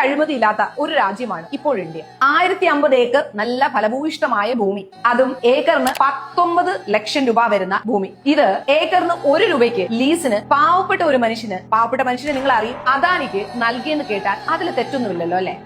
അഴിമതി ഇല്ലാത്ത ഒരു രാജ്യമാണ് ഇപ്പോൾ ഇന്ത്യ. 1050 ഏക്കർ നല്ല ഫലഭൂയിഷ്ടമായ ഭൂമി, അതും ഏക്കറിന് 19 ലക്ഷം രൂപ വരുന്ന ഭൂമി. ഇത് ഏക്കറിന് 1 രൂപയ്ക്ക് ലീസിന് പാവപ്പെട്ട മനുഷ്യനെ നിങ്ങൾ അറിയും അദാനിക്ക് നൽകിയെന്ന് കേട്ടാൽ അതിൽ തെറ്റൊന്നുമില്ലല്ലോ അല്ലെ?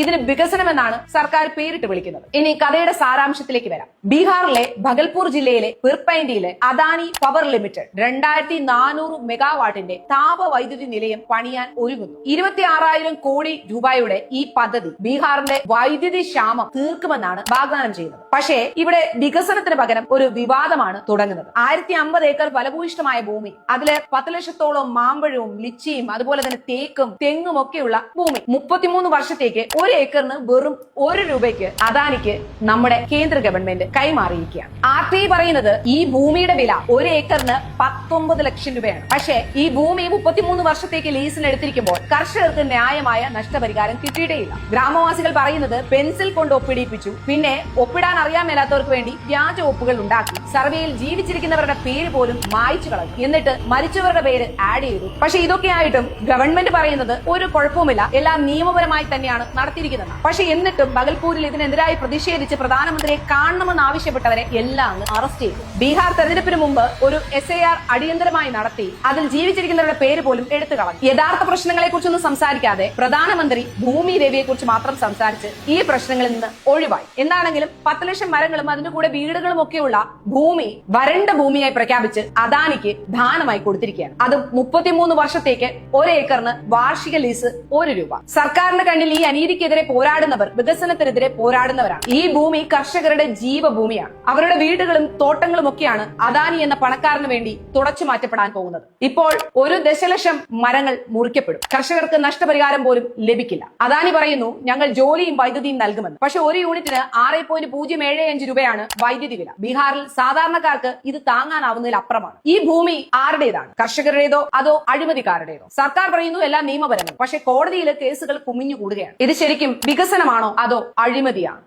ഇതിന് വികസനം എന്നാണ് സർക്കാർ പേരിട്ട് വിളിക്കുന്നത്. ഇനി കഥയുടെ സാരാംശത്തിലേക്ക് വരാം. ബീഹാറിലെ ഭഗൽപൂർ ജില്ലയിലെ പിർപൈൻഡിയിലെ അദാനി പവർ ലിമിറ്റഡ് 2400 മെഗാവാട്ടിന്റെ താപവൈദ്യുതി നിലയം പണിയാൻ ഒരുങ്ങുന്നു. 26,000 കോടി രൂപയുടെ ഈ പദ്ധതി ബീഹാറിന്റെ വൈദ്യുതി ക്ഷാമം തീർക്കുമെന്നാണ് വാഗ്ദാനം ചെയ്യുന്നത്. പക്ഷേ ഇവിടെ വികസനത്തിന് പകരം ഒരു വിവാദമാണ് തുടങ്ങുന്നത്. 1050 ഏക്കർ ഫലഭൂയിഷ്ടമായ ഭൂമി, അതില് 10 ലക്ഷത്തോളം മാമ്പഴവും ലിച്ചിയും അതുപോലെ തന്നെ തേക്കും തെങ്ങും ഒക്കെയുള്ള ഭൂമി 33 വർഷത്തേക്ക് 1 ഏക്കറിന് വെറും 1 രൂപയ്ക്ക് അദാനിക്ക് നമ്മുടെ കേന്ദ്ര ഗവൺമെന്റ് കൈമാറിയിരിക്കുകയാണ്. RTI പറയുന്നത് ഈ ഭൂമിയുടെ വില 1 ഏക്കറിന് 19 ലക്ഷം രൂപയാണ്. പക്ഷേ ഈ ഭൂമി 33 വർഷത്തേക്ക് ലീസിന് എടുത്തിരിക്കുമ്പോൾ കർഷകർക്ക് ന്യായമായ നഷ്ടപരിഹാരം കിട്ടിയിട്ടേയില്ല. ഗ്രാമവാസികൾ പറയുന്നത് പെൻസിൽ കൊണ്ട് ഒപ്പിടിപ്പിച്ചു, പിന്നെ ഒപ്പിടാൻ അറിയാൻ മേലാത്തവർക്ക് വേണ്ടി വ്യാജ ഒപ്പുകൾ ഉണ്ടാക്കി, സർവേയിൽ ജീവിച്ചിരിക്കുന്നവരുടെ പേര് പോലും മായ്ച്ചു കളഞ്ഞു, എന്നിട്ട് മരിച്ചവരുടെ പേര് ആഡ് ചെയ്തു. പക്ഷെ ഇതൊക്കെ ആയിട്ടും ഗവൺമെന്റ് പറയുന്നത് ഒരു കുഴപ്പവുമില്ല, എല്ലാം നിയമപരമായി തന്നെയാണ് നടത്തിയിരിക്കുന്നത്. പക്ഷെ എന്നിട്ടും ഭഗൽപൂരിൽ ഇതിനെതിരായി പ്രതിഷേധിച്ച് പ്രധാനമന്ത്രിയെ കാണണമെന്ന് ആവശ്യപ്പെട്ടവരെ എല്ലാം അറസ്റ്റ് ചെയ്തു. ബീഹാർ തെരഞ്ഞെടുപ്പിന് മുമ്പ് ഒരു SIR അടിയന്തരമായി നടത്തി അതിൽ ജീവിച്ചിരിക്കുന്നവരുടെ പേര് പോലും എടുത്തു കളഞ്ഞു. യഥാർത്ഥ പ്രശ്നങ്ങളെ കുറിച്ചൊന്നും സംസാരിക്കാതെ പ്രധാനമന്ത്രി ഭൂമി ദേവിയെ കുറിച്ച് മാത്രം സംസാരിച്ച് ഈ പ്രശ്നങ്ങളിൽ നിന്ന് ഒഴിവായി. എന്താണെങ്കിലും 10 ലക്ഷം മരങ്ങളും അതിന്റെ കൂടെ വീടുകളും ഒക്കെയുള്ള ഭൂമി വരണ്ട ഭൂമിയായി പ്രഖ്യാപിച്ച് അദാനിക്ക് ദാനമായി കൊടുത്തിരിക്കുകയാണ്. അതും 33 വർഷത്തേക്ക് 1 ഏക്കറിന് വാർഷിക ലീസ് 1 രൂപ. സർക്കാരിന്റെ കണ്ണിൽ ഈ അനീതിക്കെതിരെ പോരാടുന്നവർ വികസനത്തിനെതിരെ പോരാടുന്നവരാണ്. ഈ ഭൂമി കർഷകരുടെ ജീവഭൂമിയാണ്. അവരുടെ വീടുകളും തോട്ടങ്ങളും ഒക്കെയാണ് അദാനി എന്ന പണക്കാരന് വേണ്ടി തുടച്ചു മാറ്റപ്പെടാൻ പോകുന്നത്. ഇപ്പോൾ 1 ദശലക്ഷം മരങ്ങൾ മുറിക്കപ്പെടും. കർഷകർക്ക് നഷ്ടപരിഹാരം പോലും ലഭിക്കില്ല. അദാനി പറയുന്നു ഞങ്ങൾ ജോലിയും വൈദ്യുതിയും നൽകുമെന്ന്. പക്ഷെ ഒരു യൂണിറ്റിന് 6.075 രൂപയാണ് വൈദ്യുതി വില. ബീഹാറിൽ സാധാരണക്കാർക്ക് ഇത് താങ്ങാനാവുന്നതിൽ അപ്പുറമാണ്. ഈ ഭൂമി ആരുടേതാണ്? കർഷകരുടേതോ അതോ അഴിമതിക്കാരുടേതോ? സർക്കാർ പറയുന്നു എല്ലാം നിയമപരമാണ്. പക്ഷെ കോടതിയിലെ കേസുകൾ കുമിഞ്ഞുകൂടുകയാണ്. ഇത് ശരിക്കും വികസനമാണോ അതോ അഴിമതിയാണോ?